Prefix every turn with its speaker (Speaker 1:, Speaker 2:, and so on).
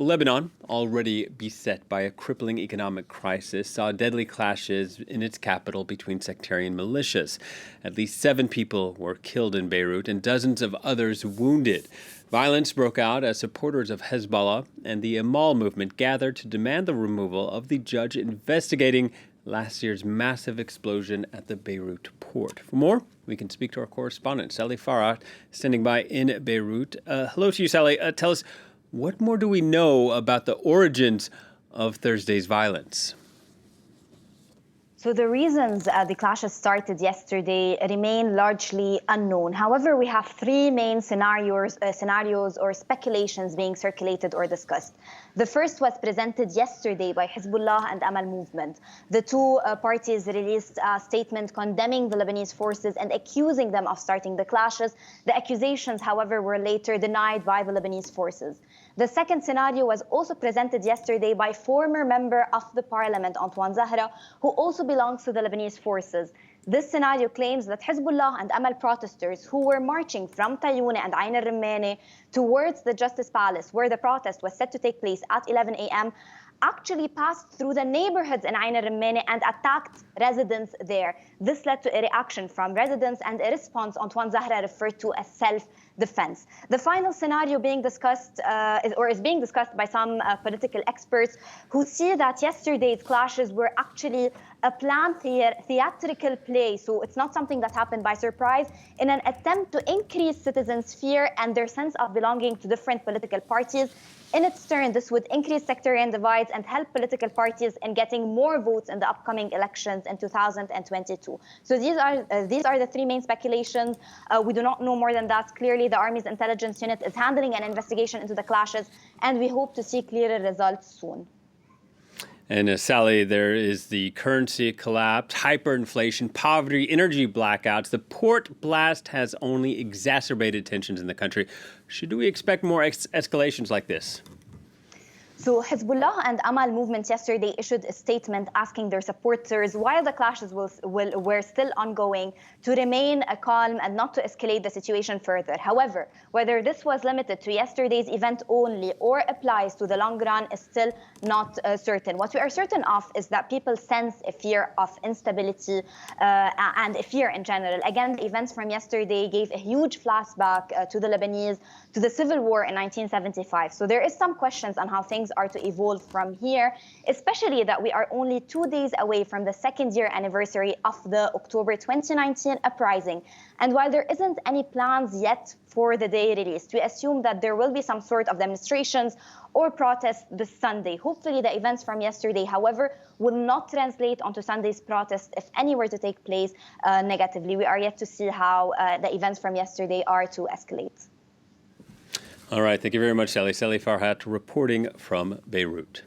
Speaker 1: Lebanon, already beset by a crippling economic crisis, saw deadly clashes in its capital between sectarian militias. At least 7 people were killed in Beirut and dozens of others wounded. Violence broke out as supporters of Hezbollah and the Amal movement gathered to demand the removal of the judge investigating last year's massive explosion at the Beirut port. For more, we can speak to our correspondent, Sally Farhat, standing by in Beirut. Hello to you, Sally. Tell us, what more do we know about the origins of Thursday's violence?
Speaker 2: So the reasons the clashes started yesterday remain largely unknown. However, we have 3 main scenarios or speculations being circulated or discussed. The first was presented yesterday by Hezbollah and Amal movement. The two parties released a statement condemning the Lebanese forces and accusing them of starting the clashes. The accusations, however, were later denied by the Lebanese forces. The second scenario was also presented yesterday by former member of the parliament, Antoine Zahra, who also belongs to the Lebanese forces. This scenario claims that Hezbollah and Amal protesters who were marching from Tayoune and Ain al-Rimmani towards the Justice Palace, where the protest was set to take place at 11 a.m., actually passed through the neighborhoods in Ain al-Rimmani and attacked residents there. This led to a reaction from residents and a response Antoine Zahra referred to as self-defense. The final scenario being discussed is being discussed by some political experts who see that yesterday's clashes were actually a planned theatrical play. So it's not something that happened by surprise in an attempt to increase citizens' fear and their sense of belonging to different political parties. In its turn, this would increase sectarian divides and help political parties in getting more votes in the upcoming elections in 2022. So these are the 3 main speculations. We do not know more than that. Clearly, the Army's intelligence unit is handling an investigation into the clashes, and we hope to see clearer results soon.
Speaker 1: And Sally, there is the currency collapse, hyperinflation, poverty, energy blackouts. The port blast has only exacerbated tensions in the country. Should we expect more escalations like this?
Speaker 2: So Hezbollah and Amal movement yesterday issued a statement asking their supporters, while the clashes were still ongoing, to remain calm and not to escalate the situation further. However, whether this was limited to yesterday's event only or applies to the long run is still not certain. What we are certain of is that people sense a fear of instability and a fear in general. Again, the events from yesterday gave a huge flashback to the Lebanese, to the civil war in 1975. So there is some questions on how things are to evolve from here, especially that we are only 2 days away from the 2nd year anniversary of the October 2019 uprising. And while there isn't any plans yet for the day released, we assume that there will be some sort of demonstrations or protests this Sunday. Hopefully the events from yesterday, however, will not translate onto Sunday's protest, if any were to take place negatively. We are yet to see how the events from yesterday are to escalate.
Speaker 1: All right. Thank you very much, Sally. Sally Farhat reporting from Beirut.